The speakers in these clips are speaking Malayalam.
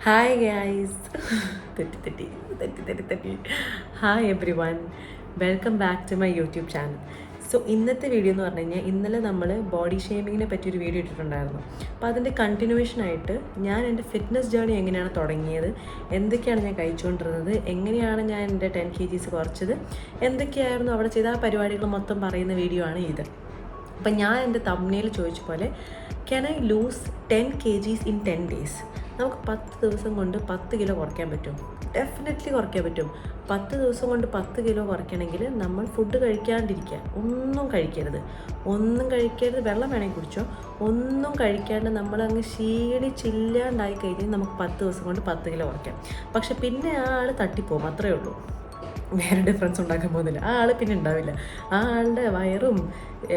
Hi guys. തെറ്റി തെറ്റി തെറ്റി തെറ്റി തെറ്റി hi everyone, welcome back to my YouTube channel. So ഇന്നത്തെ വീഡിയോ എന്ന് പറഞ്ഞു കഴിഞ്ഞാൽ ഇന്നലെ നമ്മൾ ബോഡി ഷേമിങ്ങിനെ പറ്റിയൊരു വീഡിയോ ഇട്ടിട്ടുണ്ടായിരുന്നു. അപ്പോൾ അതിൻ്റെ കണ്ടിന്യൂവേഷനായിട്ട് ഞാൻ എൻ്റെ ഫിറ്റ്നസ് ജേർണി എങ്ങനെയാണ് തുടങ്ങിയത്, എന്തൊക്കെയാണ് ഞാൻ കഴിച്ചുകൊണ്ടിരുന്നത്, എങ്ങനെയാണ് ഞാൻ എൻ്റെ 10 kgs കുറച്ചത്, എന്തൊക്കെയായിരുന്നു അവിടെ ചെയ്ത ആ പരിപാടികൾ മൊത്തം പറയുന്ന വീഡിയോ ആണ് ഇത്. അപ്പം ഞാൻ എൻ്റെ തംബ്നെയിൽ ചോദിച്ച പോലെ can I loose 10 kgs in 10 days? നമുക്ക് 10 ദിവസം കൊണ്ട് 10 കിലോ കുറയ്ക്കാൻ പറ്റും. ഡെഫിനറ്റ്ലി കുറയ്ക്കാൻ പറ്റും. 10 ദിവസം കൊണ്ട് 10 കിലോ കുറയ്ക്കണമെങ്കിൽ നമ്മൾ ഫുഡ് കഴിക്കാണ്ടിരിക്കുക, ഒന്നും കഴിക്കരുത്. വെള്ളം വേണമെങ്കിൽ കുടിച്ചോ. ഒന്നും കഴിക്കാണ്ട് നമ്മളങ്ങ് ക്ഷീണിച്ചില്ലാണ്ടായി കഴിഞ്ഞാൽ നമുക്ക് 10 ദിവസം കൊണ്ട് 10 കിലോ കുറയ്ക്കാം. പക്ഷെ പിന്നെ ആ ആൾ തട്ടിപ്പോവും, അത്രയേ ഉള്ളൂ. വേറെ ഡിഫറൻസ് ഉണ്ടാക്കാൻ പോകുന്നില്ല. ആ ആൾ പിന്നെ ഉണ്ടാവില്ല. ആ ആളുടെ വയറും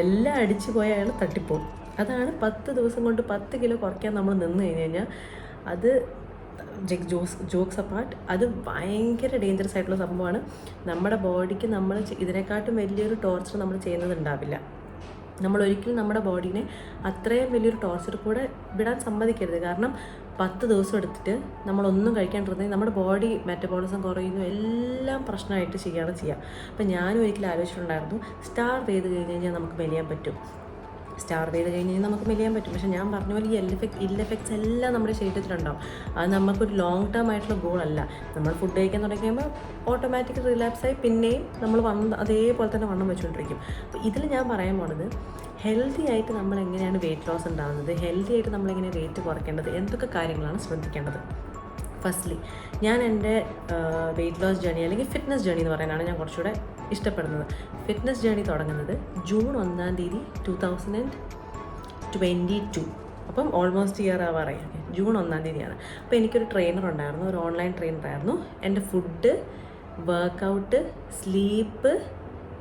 എല്ലാം അടിച്ചു പോയ അയാൾ തട്ടിപ്പോവും. അതാണ് 10 ദിവസം കൊണ്ട് 10 കിലോ കുറയ്ക്കാൻ നമ്മൾ നിന്ന് കഴിഞ്ഞ് കഴിഞ്ഞാൽ അത് ജോക്സ് അപ്പാർട്ട്, അത് ഭയങ്കര ഡേഞ്ചറസ് ആയിട്ടുള്ള സംഭവമാണ്. നമ്മുടെ ബോഡിക്ക് നമ്മൾ ഇതിനെക്കാട്ടും വലിയൊരു ടോർച്ചർ നമ്മൾ ചെയ്യുന്നതുണ്ടാവില്ല. നമ്മൾ ഒരിക്കലും നമ്മുടെ ബോഡീനെ അത്രയും വലിയൊരു ടോർച്ചർ കൂടെ വിടാൻ സമ്മതിക്കരുത്. കാരണം 10 ദിവസം എടുത്തിട്ട് നമ്മളൊന്നും കഴിക്കാണ്ടിരുന്നെങ്കിൽ നമ്മുടെ ബോഡി മെറ്റബോളിസം കുറയുന്നു, എല്ലാം പ്രശ്നമായിട്ട് ചെയ്യുക. അപ്പം ഞാനും ഒരിക്കലും ആലോചിച്ചിട്ടുണ്ടായിരുന്നു, സ്റ്റാർവ് ചെയ്ത് കഴിഞ്ഞ് കഴിഞ്ഞാൽ നമുക്ക് മെലിയാൻ പറ്റും. പക്ഷേ ഞാൻ പറഞ്ഞ പോലെ ഈ ഇൽ എഫക്ട്സ് എല്ലാം നമ്മുടെ ശരീരത്തിലുണ്ടാവും. അത് നമുക്കൊരു ലോങ് ടേം ആയിട്ടുള്ള ഗോളല്ല. നമ്മൾ ഫുഡ് കഴിക്കാൻ തുടങ്ങിയുമ്പോൾ ഓട്ടോമാറ്റിക് റിലാപ്സായി പിന്നെയും നമ്മൾ അതേപോലെ തന്നെ വണ്ണം വെച്ചുകൊണ്ടിരിക്കും. അപ്പോൾ ഇതിൽ ഞാൻ പറയാൻ പോണത്, ഹെൽത്തി ആയിട്ട് നമ്മൾ എങ്ങനെയാണ് വെയിറ്റ് ലോസ് ഉണ്ടാകുന്നത്, ഹെൽത്തി ആയിട്ട് നമ്മളെങ്ങനെ വെയിറ്റ് കുറയ്ക്കേണ്ടത്, എന്തൊക്കെ കാര്യങ്ങളാണ് ശ്രദ്ധിക്കേണ്ടത്. ഫസ്റ്റ്ലി ഞാൻ എൻ്റെ വെയിറ്റ് ലോസ് ജേണി അല്ലെങ്കിൽ ഫിറ്റ്നസ് ജേണി എന്ന് പറയാനാണ് ഞാൻ കുറച്ചുകൂടെ ഇഷ്ടപ്പെടുന്നത്. ഫിറ്റ്നസ് ജേണി തുടങ്ങുന്നത് ജൂൺ 1 2022. അപ്പം ഓൾമോസ്റ്റ് ഇയർ ആവാറായി. ജൂൺ 1 അപ്പോൾ എനിക്കൊരു ട്രെയിനർ ഉണ്ടായിരുന്നു, ഒരു ഓൺലൈൻ ട്രെയിനറായിരുന്നു. എൻ്റെ ഫുഡ്, വർക്കൗട്ട്, സ്ലീപ്പ്,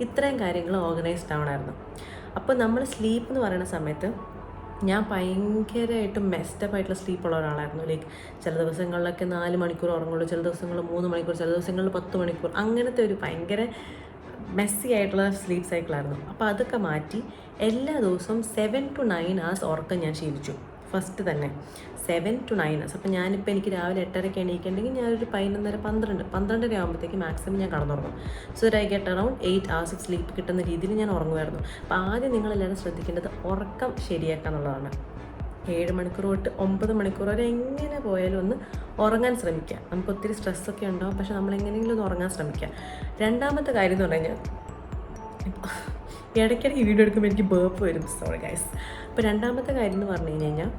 ഇത്രയും കാര്യങ്ങൾ ഓർഗനൈസ്ഡ് ആവണമായിരുന്നു. അപ്പോൾ നമ്മൾ സ്ലീപ്പ് എന്ന് പറയുന്ന സമയത്ത് ഞാൻ ഭയങ്കരമായിട്ട് മെസ്റ്റപ്പ് ആയിട്ടുള്ള സ്ലീപ്പുള്ള ഒരാളായിരുന്നു. ലൈക്ക് ചില ദിവസങ്ങളിലൊക്കെ 4 മണിക്കൂർ ഉറങ്ങുള്ളൂ, ചില ദിവസങ്ങളിൽ 3 മണിക്കൂർ, ചില ദിവസങ്ങളിൽ 10 മണിക്കൂർ, അങ്ങനത്തെ ഒരു ഭയങ്കര മെസ്സി ആയിട്ടുള്ള സ്ലീപ്പ് സൈക്കിളായിരുന്നു. അപ്പോൾ അതൊക്കെ മാറ്റി എല്ലാ ദിവസവും 7 to 9 hours ഉറക്കം ഞാൻ ശീലിച്ചു. ഫസ്റ്റ് തന്നെ 7 to 9 hours. അപ്പോൾ ഞാനിപ്പോൾ എനിക്ക് രാവിലെ 8:30 എണീക്കുന്നുണ്ടെങ്കിൽ ഞാനൊരു 11:30, 12 ആകുമ്പോഴത്തേക്ക് മാക്സിമം ഞാൻ കടന്നുറങ്ങും. So I get around 8 hours of sleep കിട്ടുന്ന രീതിയിൽ ഞാൻ ഉറങ്ങുമായിരുന്നു. അപ്പോൾ ആദ്യം നിങ്ങളെല്ലാവരും ശ്രദ്ധിക്കേണ്ടത് ഉറക്കം ശരിയാക്കുക എന്നുള്ളതാണ്. 7 മണിക്കൂർ തൊട്ട് 9 മണിക്കൂർ വരെ എങ്ങനെ പോയാലും ഒന്ന് ഉറങ്ങാൻ ശ്രമിക്കുക. നമുക്ക് ഒത്തിരി സ്ട്രെസ്സൊക്കെ ഉണ്ടാവും, പക്ഷെ നമ്മൾ എങ്ങനെയെങ്കിലും ഒന്ന് ഉറങ്ങാൻ ശ്രമിക്കുക. രണ്ടാമത്തെ കാര്യം എന്ന് പറഞ്ഞു കഴിഞ്ഞാൽ, ഇടയ്ക്കിടയ്ക്ക് വീഡിയോ എടുക്കുമ്പോൾ എനിക്ക് ബേർപ്പ് വരും, സോറി ഗൈസ്. അപ്പോൾ രണ്ടാമത്തെ കാര്യം എന്ന് പറഞ്ഞു കഴിഞ്ഞാൽ,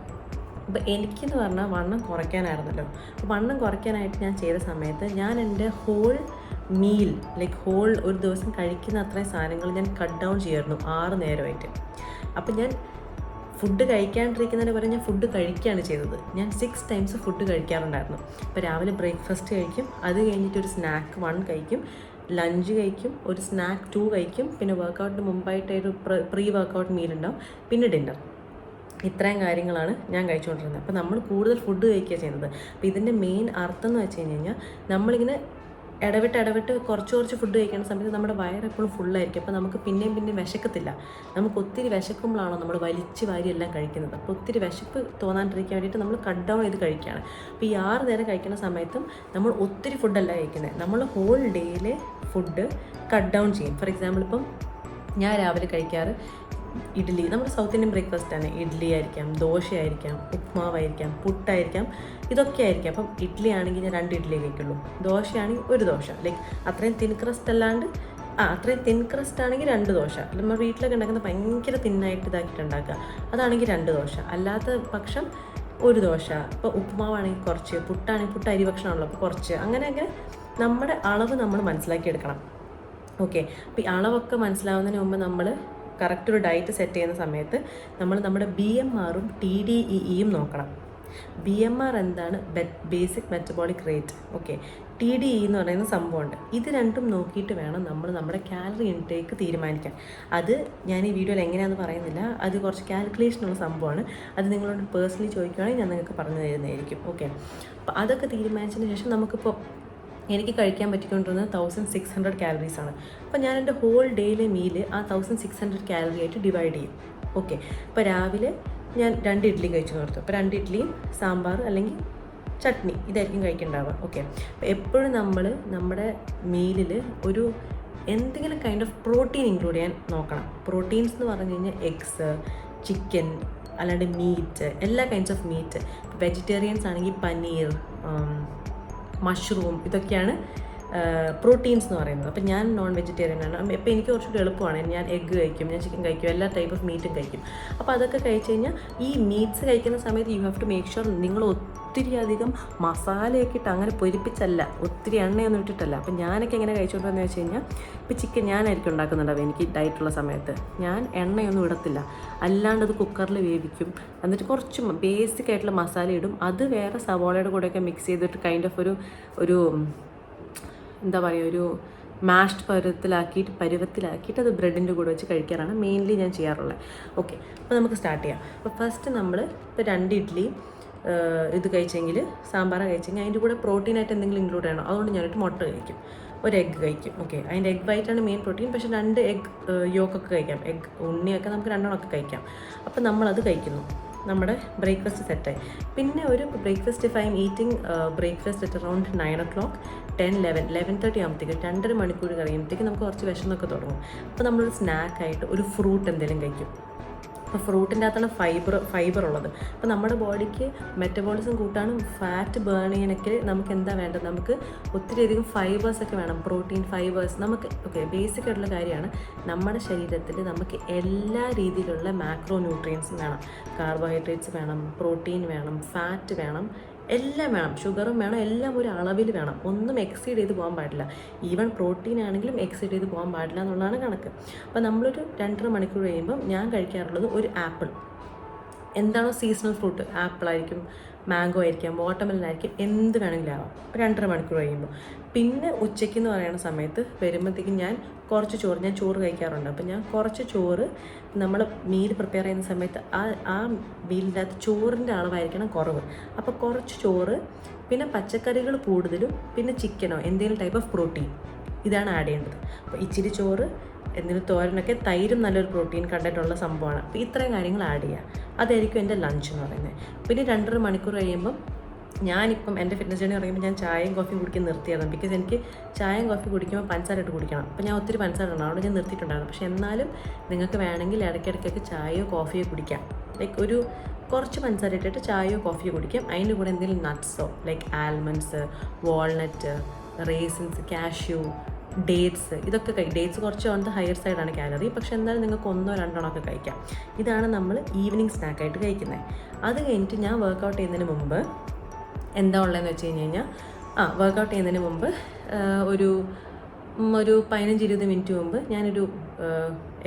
അപ്പോൾ എനിക്കെന്ന് പറഞ്ഞാൽ വണ്ണം കുറയ്ക്കാനായിരുന്നല്ലോ. അപ്പോൾ വണ്ണം കുറയ്ക്കാനായിട്ട് ഞാൻ ചെയ്ത സമയത്ത് ഞാൻ എൻ്റെ ഹോൾ മീൽ, ലൈക്ക് ഹോൾ ഒരു ദിവസം കഴിക്കുന്ന അത്രയും സാധനങ്ങൾ ഞാൻ കട്ട് ഡൗൺ ചെയ്യുമായിരുന്നു 6 നേരമായിട്ട്. അപ്പോൾ ഞാൻ ഫുഡ് കഴിക്കാണ്ടിരിക്കുന്നതിന് പകരം ഞാൻ ഫുഡ് കഴിക്കുകയാണ് ചെയ്തത്. ഞാൻ 6 times ഫുഡ് കഴിക്കാറുണ്ടായിരുന്നു. ഇപ്പോൾ രാവിലെ ബ്രേക്ക്ഫാസ്റ്റ് കഴിക്കും, അത് കഴിഞ്ഞിട്ടൊരു സ്നാക്ക് 1 കഴിക്കും, ലഞ്ച് കഴിക്കും, ഒരു സ്നാക്ക് 2 കഴിക്കും, പിന്നെ വർക്കൗട്ടിന് മുമ്പായിട്ട് ഒരു പ്രീ വർക്കൗട്ട് മീൽ ഉണ്ടാവും, പിന്നെ ഡിന്നർ. ഇത്രയും കാര്യങ്ങളാണ് ഞാൻ കഴിച്ചുകൊണ്ടിരുന്നത്. അപ്പോൾ നമ്മൾ കൂടുതൽ ഫുഡ് കഴിക്കുക ചെയ്യുന്നത്. അപ്പോൾ ഇതിൻ്റെ മെയിൻ അർത്ഥം എന്ന് വെച്ച് കഴിഞ്ഞാൽ, നമ്മളിങ്ങനെ ഇടവിട്ട് കുറച്ച് ഫുഡ് കഴിക്കുന്ന സമയത്ത് നമ്മുടെ വയറെപ്പോഴും ഫുള്ളായിരിക്കും. അപ്പോൾ നമുക്ക് പിന്നെയും വിശക്കത്തില്ല. നമുക്ക് ഒത്തിരി വിശക്കുമ്പോഴാണോ നമ്മൾ വലിച്ച് വാരി എല്ലാം കഴിക്കുന്നത്. അപ്പോൾ ഒത്തിരി വിശപ്പ് തോന്നാണ്ടിരിക്കാൻ വേണ്ടിയിട്ട് നമ്മൾ കട്ട് ഡൗൺ ചെയ്ത് കഴിക്കുകയാണ്. അപ്പോൾ ഈ 6 നേരം കഴിക്കുന്ന സമയത്തും നമ്മൾ ഒത്തിരി ഫുഡല്ല കഴിക്കുന്നത്. നമ്മൾ ഹോൾ ഡേയിലെ ഫുഡ് കട്ട് ഡൗൺ ചെയ്യും. ഫോർ എക്സാമ്പിൾ, ഇപ്പം ഞാൻ രാവിലെ കഴിക്കാറ് ഇഡ്ഡലി, നമ്മുടെ സൗത്ത് ഇന്ത്യൻ ബ്രേക്ക്ഫാസ്റ്റാണ്. ഇഡ്ഡലി ആയിരിക്കാം, ദോശയായിരിക്കാം, ഉപ്മാവായിരിക്കാം, പുട്ടായിരിക്കാം, ഇതൊക്കെ ആയിരിക്കാം. അപ്പം ഇഡ്ഡലി ആണെങ്കിൽ ഞാൻ 2 ഇഡ്ഡലി കഴിക്കുള്ളൂ, ദോശയാണെങ്കിൽ 1 ദോശ. ലൈക്ക് അത്രയും തിൻ ക്രസ്റ്റ് അല്ലാണ്ട്, അത്രയും തിൻ ക്രസ്റ്റ് ആണെങ്കിൽ 2 ദോശ. നമ്മൾ വീട്ടിലൊക്കെ ഉണ്ടാക്കുന്ന ഭയങ്കര തിന്നായിട്ട് ഇതാക്കിയിട്ട് ഉണ്ടാക്കുക, അതാണെങ്കിൽ 2 ദോശ. അല്ലാത്ത പക്ഷം 1 ദോശ. ഇപ്പോൾ ഉപ്മാവാണെങ്കിൽ കുറച്ച്, പുട്ടാണെങ്കിൽ പുട്ട് അരി ഭക്ഷണമാണല്ലോ, അപ്പോൾ കുറച്ച്. അങ്ങനെയൊക്കെ നമ്മുടെ അളവ് നമ്മൾ മനസ്സിലാക്കിയെടുക്കണം. ഓക്കെ. അപ്പോൾ ഈ അളവൊക്കെ മനസ്സിലാവുന്നതിന് മുമ്പ് നമ്മൾ കറക്റ്റ് ഒരു ഡയറ്റ് സെറ്റ് ചെയ്യുന്ന സമയത്ത് നമ്മൾ നമ്മുടെ BMR-ഉം TDEE-യും നോക്കണം. BMR എന്താണ്? Basic metabolic rate. Okay. TDE എന്ന് പറയുന്ന സംഭവമുണ്ട്. ഇത് രണ്ടും നോക്കിയിട്ട് വേണം നമ്മൾ നമ്മുടെ കാലറി ഇൻടേക്ക് തീരുമാനിക്കാൻ. അത് ഞാൻ ഈ വീഡിയോയിൽ എങ്ങനെയാണെന്ന് പറയുന്നില്ല, അത് കുറച്ച് കാൽക്കുലേഷനുള്ള സംഭവമാണ്. അത് നിങ്ങളോട് പേഴ്സണലി ചോദിക്കുകയാണെങ്കിൽ ഞാൻ നിങ്ങൾക്ക് പറഞ്ഞു തരുന്നതായിരിക്കും. ഓക്കെ. അപ്പോൾ അതൊക്കെ തീരുമാനിച്ചതിന് ശേഷം നമുക്കിപ്പോൾ എനിക്ക് കഴിക്കാൻ പറ്റിക്കൊണ്ടിരുന്നത് 1600 calories ആണ്. അപ്പോൾ ഞാൻ എൻ്റെ ഹോൾ ഡേയിലെ മീല് ആ 1600 calorie ആയിട്ട് ഡിവൈഡ് ചെയ്യും. ഓക്കെ. അപ്പോൾ രാവിലെ ഞാൻ 2 ഇഡ്ഡലി കഴിച്ചു നിർത്തും. അപ്പോൾ 2 ഇഡ്ഡലിയും സാമ്പാർ അല്ലെങ്കിൽ ചട്നി ഇതായിരിക്കും കഴിക്കേണ്ടാവുക. ഓക്കെ, അപ്പോൾ എപ്പോഴും നമ്മൾ നമ്മുടെ മീലിൽ ഒരു എന്തെങ്കിലും കൈൻഡ് ഓഫ് പ്രോട്ടീൻ ഇൻക്ലൂഡ് ചെയ്യാൻ നോക്കണം. പ്രോട്ടീൻസ് എന്ന് പറഞ്ഞു കഴിഞ്ഞാൽ എഗ്സ്, ചിക്കൻ, അല്ലാണ്ട് മീറ്റ്, എല്ലാ കൈൻഡ്സ് ഓഫ് മീറ്റ്. വെജിറ്റേറിയൻസ് ആണെങ്കിൽ പനീർ, മഷ്റൂം, ഇതൊക്കെയാണ് പ്രോട്ടീൻസ് എന്ന് പറയുന്നത്. അപ്പോൾ ഞാൻ നോൺ വെജിറ്റേറിയൻ ആണ്. അപ്പോൾ എനിക്ക് കുറച്ചുകൂടി എളുപ്പമാണ്. ഞാൻ എഗ്ഗ് കഴിക്കും, ഞാൻ ചിക്കൻ കഴിക്കും, എല്ലാ ടൈപ്പ് ഓഫ് മീറ്റും കഴിക്കും. അപ്പോൾ അതൊക്കെ കഴിച്ച് കഴിഞ്ഞാൽ ഈ മീറ്റ്സ് കഴിക്കുന്ന സമയത്ത് you have to make sure നിങ്ങൾ ഒത്തിരി അധികം മസാലയൊക്കെ ഇട്ട് അങ്ങനെ പൊരിപ്പിച്ചല്ല, ഒത്തിരി എണ്ണയൊന്നും ഇട്ടിട്ടല്ല. അപ്പോൾ ഞാനൊക്കെ എങ്ങനെ കഴിച്ചുകൊണ്ടെന്ന് വെച്ച് കഴിഞ്ഞാൽ, ഇപ്പോൾ ചിക്കൻ ഞാനായിരിക്കും ഉണ്ടാക്കുന്നുണ്ടാവും എനിക്ക് ഡയറ്റുള്ള സമയത്ത്. ഞാൻ എണ്ണയൊന്നും ഇടത്തില്ല, അല്ലാണ്ട് അത് കുക്കറിൽ വേവിക്കും, എന്നിട്ട് കുറച്ച് ബേസിക് ആയിട്ടുള്ള മസാല ഇടും. അത് വേറെ സവോളയുടെ കൂടെയൊക്കെ മിക്സ് ചെയ്തിട്ട് കൈൻഡ് ഓഫ് ഒരു എന്താ പറയുക, ഒരു മാഷ്ഡ് പരുവത്തിലാക്കിയിട്ട് അത് ബ്രെഡിൻ്റെ കൂടെ വെച്ച് കഴിക്കാറാണ് മെയിൻലി ഞാൻ ചെയ്യാറുള്ളത്. ഓക്കെ, അപ്പോൾ നമുക്ക് സ്റ്റാർട്ട് ചെയ്യാം. അപ്പോൾ ഫസ്റ്റ് നമ്മൾ ഇപ്പോൾ 2 ഇഡ്ഡലി ഇത് കഴിച്ചെങ്കിൽ, സാമ്പാർ കഴിച്ചെങ്കിൽ അതിൻ്റെ കൂടെ പ്രോട്ടീനായിട്ട് എന്തെങ്കിലും ഇൻക്ലൂഡ് ചെയ്യണം. അതുകൊണ്ട് ഞാനൊരു മുട്ട കഴിക്കും, ഒരു എഗ്ഗ് കഴിക്കും. ഓക്കെ, അതിൻ്റെ എഗ് വൈറ്റാണ് മെയിൻ പ്രോട്ടീൻ. പക്ഷേ 2 എഗ് യോക്കൊക്കെ കഴിക്കാം, എഗ് ഉണ്ണിയൊക്കെ നമുക്ക് 2 കഴിക്കാം. അപ്പോൾ നമ്മളത് കഴിക്കുന്നു, നമ്മുടെ ബ്രേക്ക്ഫാസ്റ്റ് സെറ്റായി. പിന്നെ ഒരു breakfast, if I M eating breakfast at around 9 o'clock, 11:30 ആകുമ്പോഴത്തേക്ക് 2.5 മണിക്കൂർ കഴിയുമ്പോഴത്തേക്ക് നമുക്ക് കുറച്ച് വിശന്നൊക്കെ തുടങ്ങും. അപ്പോൾ നമ്മളൊരു സ്നാക്കായിട്ട് ഒരു ഫ്രൂട്ട് എന്തെങ്കിലും കഴിക്കും. അപ്പോൾ ഫ്രൂട്ടിൻ്റെ അകത്താണ് ഫൈബർ ഉള്ളത്. അപ്പോൾ നമ്മുടെ ബോഡിക്ക് മെറ്റബോളിസം കൂട്ടാനും ഫാറ്റ് ബേൺ ചെയ്യാനൊക്കെ നമുക്ക് എന്താ വേണ്ടത്, നമുക്ക് ഒത്തിരി അധികം ഫൈബേഴ്സൊക്കെ വേണം, പ്രോട്ടീൻ, ഫൈബേഴ്സ് നമുക്ക്. ഓക്കെ, ബേസിക് ആയിട്ടുള്ള കാര്യമാണ്. നമ്മുടെ ശരീരത്തിൽ നമുക്ക് എല്ലാ രീതിയിലുള്ള മാക്രോ ന്യൂട്രിയൻസും വേണം. കാർബോഹൈഡ്രേറ്റ്സ് വേണം, പ്രോട്ടീൻ വേണം, ഫാറ്റ് വേണം, എല്ലാം വേണം, ഷുഗറും വേണം, എല്ലാം ഒരു അളവിൽ വേണം. ഒന്നും എക്സീഡ് ചെയ്ത് പോകാൻ പാടില്ല. ഈവൻ പ്രോട്ടീൻ ആണെങ്കിലും എക്സീഡ് ചെയ്ത് പോകാൻ പാടില്ല എന്നുള്ളതാണ് കണക്ക്. അപ്പോൾ നമ്മളൊരു 2.5 മണിക്കൂർ കഴിയുമ്പം ഞാൻ കഴിക്കാറുള്ളത് ഒരു ആപ്പിൾ. എന്താണോ സീസണൽ ഫ്രൂട്ട്, ആപ്പിൾ ആയിരിക്കും, മാംഗോ ആയിരിക്കാം, വാട്ടർമെലൺ ആയിരിക്കും, എന്ത് വേണമെങ്കിലും ആവാം 2.5 മണിക്കൂർ കഴിയുമ്പോൾ. പിന്നെ ഉച്ചയ്ക്ക് എന്ന് പറയുന്ന സമയത്ത് വരുമ്പോഴത്തേക്കും ഞാൻ കുറച്ച് ചോറ്, ഞാൻ ചോറ് കഴിക്കാറുണ്ട്. അപ്പോൾ ഞാൻ കുറച്ച് ചോറ്, നമ്മൾ മീൽ പ്രിപ്പയർ ചെയ്യുന്ന സമയത്ത് ആ മീലിൻ്റെ അകത്ത് ചോറിൻ്റെ അളവായിരിക്കണം കുറവ്. അപ്പോൾ കുറച്ച് ചോറ്, പിന്നെ പച്ചക്കറികൾ കൂടുതലും, പിന്നെ ചിക്കനോ എന്തെങ്കിലും ടൈപ്പ് ഓഫ് പ്രോട്ടീൻ, ഇതാണ് ആഡ് ചെയ്യേണ്ടത്. അപ്പോൾ ഇച്ചിരി ചോറ്, എന്തെങ്കിലും തോരനൊക്കെ, തൈരും നല്ലൊരു പ്രോട്ടീൻ കണ്ടൻറ്റുള്ള സംഭവമാണ്. അപ്പോൾ ഇത്രയും കാര്യങ്ങൾ ആഡ് ചെയ്യുക, അതായിരിക്കും എൻ്റെ ലഞ്ച് എന്ന് പറയുന്നത്. പിന്നെ 2.5 മണിക്കൂർ കഴിയുമ്പം ഞാനിപ്പം എൻ്റെ ഫിറ്റ്നസ് ജേണി പറയുമ്പോൾ ഞാൻ ചായയും കോഫിയും കുടിക്കാൻ നിർത്തിയതാണ്. ബിക്കോസ് എനിക്ക് ചായയും കോഫി കുടിക്കുമ്പോൾ പഞ്ചസാര ഇട്ട് കുടിക്കണം. അപ്പോൾ ഞാൻ ഒത്തിരി പഞ്ചസാര ഇടണം, അവിടെ ഞാൻ നിർത്തിയിട്ടുണ്ടായിരുന്നു. പക്ഷേ എന്നാലും നിങ്ങൾക്ക് വേണമെങ്കിൽ ഇടയ്ക്കിടയ്ക്കൊക്കെ ചായയോ കോഫിയോ കുടിക്കാം. ലൈക്ക് ഒരു കുറച്ച് പഞ്ചസാര ഇട്ടിട്ട് ചായയോ കോഫിയോ കുടിക്കാം. അതിൻ്റെ കൂടെ എന്തെങ്കിലും നട്ട്സോ like almonds, walnut, raisins, cashew, dates, ഇതൊക്കെ ഡേറ്റ്സ് കുറച്ച് ഓൺ ദ ഹയർ സൈഡാണ് കാലറി. പക്ഷേ എന്തായാലും നിങ്ങൾക്ക് 1-2 ഒക്കെ കഴിക്കാം. ഇതാണ് നമ്മൾ ഈവനിങ് സ്നാക്കായിട്ട് കഴിക്കുന്നത്. അത് കഴിഞ്ഞിട്ട് ഞാൻ വർക്കൗട്ട് ചെയ്യുന്നതിന് മുമ്പ് എന്താ ഉള്ളതെന്ന് വെച്ച് കഴിഞ്ഞാൽ, വർക്കൗട്ട് ചെയ്യുന്നതിന് മുമ്പ് ഒരു 15-20 മിനിറ്റ് മുമ്പ് ഞാനൊരു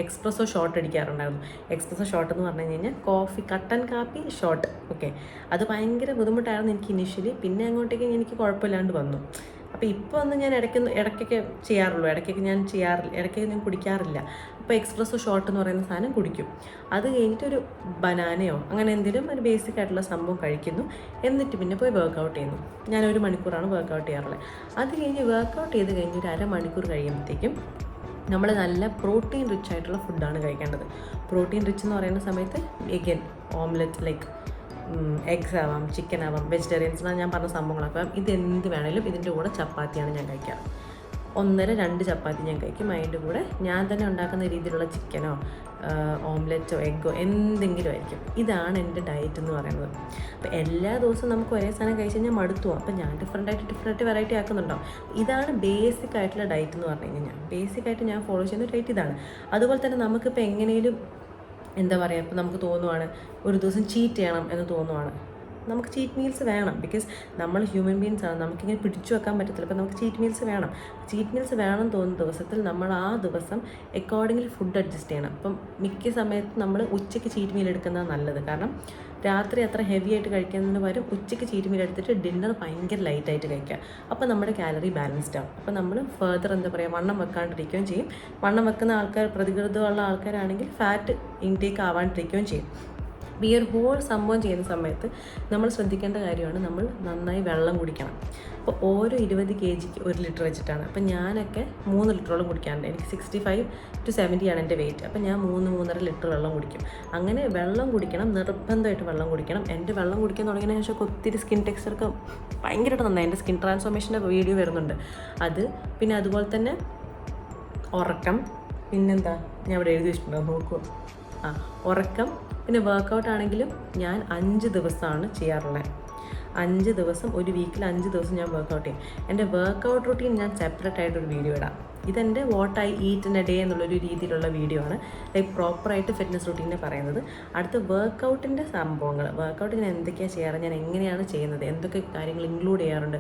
എക്സ്പ്രസ്സോ ഷോട്ട് അടിക്കാറുണ്ടായിരുന്നു. എക്സ്പ്രസ്സോ ഷോട്ട് എന്ന് പറഞ്ഞു കഴിഞ്ഞാൽ കോഫി, കട്ടൻ കാപ്പി ഷോട്ട്. ഓക്കെ, അത് ഭയങ്കര ബുദ്ധിമുട്ടായിരുന്നു എനിക്ക് ഇനീഷ്യലി. പിന്നെ അങ്ങോട്ടേക്ക് എനിക്ക് കുഴപ്പമില്ലാണ്ട് വന്നു. അപ്പോൾ ഇപ്പോൾ ഒന്ന് ഞാൻ ഇടയ്ക്കൊക്കെ ചെയ്യാറുള്ളൂ, ഇടയ്ക്കൊക്കെ ഞാൻ കുടിക്കാറില്ല. അപ്പോൾ എക്സ്പ്രസ്സോ ഷോട്ട് എന്ന് പറയുന്ന സാധനം കുടിക്കും. അത് കഴിഞ്ഞിട്ട് ഒരു ബനാനയോ അങ്ങനെ എന്തെങ്കിലും ഒരു ബേസിക് ആയിട്ടുള്ള സംഭവം കഴിക്കുന്നു. എന്നിട്ട് പിന്നെ പോയി വർക്കൗട്ട് ചെയ്യുന്നു. ഞാൻ 1 മണിക്കൂറാണ് വർക്കൗട്ട് ചെയ്യാറുള്ളത്. അത് കഴിഞ്ഞ് വർക്കൗട്ട് ചെയ്ത് കഴിഞ്ഞ് ഒരു 1/2 മണിക്കൂർ കഴിയുമ്പോഴത്തേക്കും നമ്മൾ നല്ല പ്രോട്ടീൻ റിച്ച് ആയിട്ടുള്ള ഫുഡാണ് കഴിക്കേണ്ടത്. പ്രോട്ടീൻ റിച്ച് എന്ന് പറയുന്ന സമയത്ത് എഗൻ ഓംലെറ്റ്, ലൈക്ക് എഗ്സ് ആവാം, ചിക്കൻ ആവാം, വെജിറ്റേറിയൻസിനാണ് ഞാൻ പറഞ്ഞ സംഭവങ്ങളൊക്കെ. ഇതെന്ത് വേണേലും ഇതിൻ്റെ കൂടെ ചപ്പാത്തിയാണ് ഞാൻ കഴിക്കാറ്. 1-2 ചപ്പാത്തി ഞാൻ കഴിക്കും. അതിൻ്റെ കൂടെ ഞാൻ തന്നെ ഉണ്ടാക്കുന്ന രീതിയിലുള്ള ചിക്കനോ ഓംലെറ്റോ എഗ്ഗോ എന്തെങ്കിലും ആയിരിക്കും. ഇതാണ് എൻ്റെ ഡയറ്റ് എന്ന് പറയുന്നത്. അപ്പോൾ എല്ലാ ദിവസവും നമുക്ക് ഒരേ സാധനം കഴിച്ച് കഴിഞ്ഞാൽ മടുത്തു പോകും. അപ്പോൾ ഞാൻ ഡിഫറെൻറ്റ് വെറൈറ്റി ആക്കുന്നുണ്ടാവും. ഇതാണ് ബേസിക് ആയിട്ടുള്ള ഡയറ്റ് എന്ന് പറഞ്ഞു കഴിഞ്ഞാൽ. ബേസിക്കായിട്ട് ഞാൻ ഫോളോ ചെയ്യുന്ന ഡയറ്റ് ഇതാണ്. അതുപോലെ തന്നെ നമുക്കിപ്പോൾ എങ്ങനെയും എന്താ പറയുക, ഇപ്പോൾ നമുക്ക് തോന്നുവാണ് ഒരു ദിവസം ചീറ്റ് ചെയ്യണം എന്ന് തോന്നുവാണ്, നമുക്ക് ചീറ്റ് മീൽസ് വേണം. ബിക്കോസ് നമ്മൾ ഹ്യൂമൻ ബീങ്സ് ആണ്, നമുക്കിങ്ങനെ പിടിച്ചു വെക്കാൻ പറ്റത്തില്ല. അപ്പോൾ നമുക്ക് ചീറ്റ് മീൽസ് വേണം. ചീറ്റ് മീൽസ് വേണം തോന്നുന്ന ദിവസത്തിൽ നമ്മൾ ആ ദിവസം അക്കോർഡിംഗ്ലി ഫുഡ് അഡ്ജസ്റ്റ് ചെയ്യണം. അപ്പം മിക്ക സമയത്ത് നമ്മൾ ഉച്ചയ്ക്ക് ചീറ്റ് മീൽ എടുക്കുന്നതാണ് നല്ലത്. കാരണം രാത്രി അത്ര ഹെവി ആയിട്ട് കഴിക്കുന്നതിന് പകരം ഉച്ചയ്ക്ക് ചീറ്റ് മീൽ എടുത്തിട്ട് ഡിന്നർ ഭയങ്കര ലൈറ്റായിട്ട് കഴിക്കുക. അപ്പോൾ നമ്മുടെ കാലറി ബാലൻസ്ഡ് ആവും. അപ്പോൾ നമ്മൾ ഫർദർ എന്താ പറയുക, വണ്ണം വെക്കാണ്ടിരിക്കുകയും ചെയ്യും. വണ്ണം വെക്കുന്ന ആൾക്കാർ, പ്രതിരോധമുള്ള ആൾക്കാരാണെങ്കിൽ ഫാറ്റ് ഇൻടേക്ക് ആവാണ്ടിരിക്കുകയും ചെയ്യും. ഈ ഒരു ഹോൾ സംഭവം ചെയ്യുന്ന സമയത്ത് നമ്മൾ ശ്രദ്ധിക്കേണ്ട കാര്യമാണ്, നമ്മൾ നന്നായി വെള്ളം കുടിക്കണം. അപ്പോൾ ഓരോ 20 kg 1 ലിറ്റർ വെച്ചിട്ടാണ്. അപ്പോൾ ഞാനൊക്കെ 3 ലിറ്ററോളം കുടിക്കാറുണ്ട്. എനിക്ക് 65 to 70 ആണ് എൻ്റെ വെയിറ്റ്. അപ്പോൾ ഞാൻ 3-3.5 ലിറ്റർ വെള്ളം കുടിക്കും. അങ്ങനെ വെള്ളം കുടിക്കണം, നിർബന്ധമായിട്ട് വെള്ളം കുടിക്കണം. എൻ്റെ വെള്ളം കുടിക്കാൻ തുടങ്ങിയതിന് ശേഷം ഒത്തിരി സ്കിൻ ടെക്സ്ചറൊക്കെ ഭയങ്കരമായിട്ട് നന്നായി. എൻ്റെ സ്കിൻ ട്രാൻസ്ഫോർമേഷൻ്റെ വീഡിയോ വരുന്നുണ്ട് അത്. പിന്നെ അതുപോലെ തന്നെ ഉറക്കം, പിന്നെന്താ ഞാൻ ഇവിടെ എഴുതി വെച്ചിട്ടുണ്ടോ നോക്കുക, ഉറക്കം. പിന്നെ വർക്കൗട്ട് ആണെങ്കിലും ഞാൻ 5 ദിവസമാണ് ചെയ്യാറുള്ളത്. 5 ദിവസം, ഒരു വീക്കിൽ 5 ദിവസം ഞാൻ വർക്കൗട്ട് ചെയ്യും. എൻ്റെ വർക്കൗട്ട് റൂട്ടീൻ ഞാൻ സെപ്പറേറ്റ് ആയിട്ടൊരു വീഡിയോ ഇടാം. ഇതെൻ്റെ what I eat in A day എന്നുള്ളൊരു രീതിയിലുള്ള വീഡിയോ ആണ്, ലൈക്ക് പ്രോപ്പറായിട്ട് ഫിറ്റ്നസ് റൂട്ടീനെ പറയുന്നത്. അടുത്ത വർക്കൗട്ടിൻ്റെ സംഭവങ്ങൾ, വർക്കൗട്ട് ഞാൻ എന്തൊക്കെയാണ് ചെയ്യാറ്, ഞാൻ എങ്ങനെയാണ് ചെയ്യുന്നത്, എന്തൊക്കെ കാര്യങ്ങൾ ഇൻക്ലൂഡ് ചെയ്യാറുണ്ട്,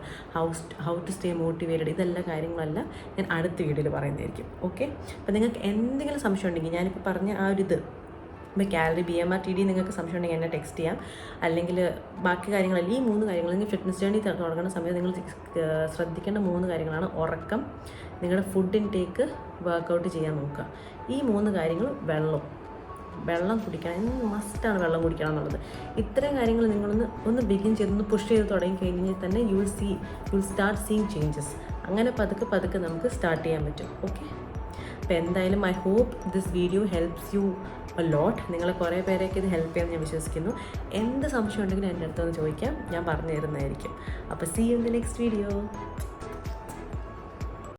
ഹൗ ടു സ്റ്റേ മോട്ടിവേറ്റഡ്, ഇതെല്ലാം കാര്യങ്ങളെല്ലാം ഞാൻ അടുത്ത വീഡിയോയിൽ പറയുന്നതായിരിക്കും. ഓക്കെ, അപ്പോൾ നിങ്ങൾക്ക് എന്തെങ്കിലും സംശയം ഉണ്ടെങ്കിൽ ഞാനിപ്പോൾ പറഞ്ഞ ആ ഒരു ഇത്, ഇപ്പോൾ കാലറി, BMR, TD നിങ്ങൾക്ക് സംശയം ഉണ്ടെങ്കിൽ എന്നെ ടെക്സ്റ്റ് ചെയ്യാം. അല്ലെങ്കിൽ ബാക്കി കാര്യങ്ങളല്ല, ഈ 3 കാര്യങ്ങൾ നിങ്ങൾ ഫിറ്റ്നസ് ജേർണി തുടങ്ങുന്ന സമയത്ത് നിങ്ങൾ ശ്രദ്ധിക്കേണ്ട 3 കാര്യങ്ങളാണ് ഉറക്കം, നിങ്ങളുടെ ഫുഡ് ഇൻടേക്ക്, വർക്കൗട്ട് ചെയ്യാൻ നോക്കുക. ഈ 3 കാര്യങ്ങൾ. വെള്ളം കുടിക്കണം, മസ്റ്റാണ് വെള്ളം കുടിക്കണം എന്നുള്ളത്. ഇത്തരം കാര്യങ്ങൾ നിങ്ങളൊന്ന് ബിഗിൻ ചെയ്തൊന്ന് പുഷ് ചെയ്ത് തുടങ്ങി കഴിഞ്ഞാൽ തന്നെ you will start seeing changes. അങ്ങനെ പതുക്കെ നമുക്ക് സ്റ്റാർട്ട് ചെയ്യാൻ പറ്റും. ഓക്കെ, അപ്പോൾ എന്തായാലും I hope this video helps you a lot. നിങ്ങളെ കുറേ പേരൊക്കെ ഇത് ഹെൽപ്പ് ചെയ്യാമെന്ന് ഞാൻ വിശ്വസിക്കുന്നു. എന്ത് സംശയം ഉണ്ടെങ്കിലും എൻ്റെ അടുത്തൊന്ന് ചോദിക്കാം, ഞാൻ പറഞ്ഞു തരുന്നതായിരിക്കും. അപ്പോൾ see you in the next video.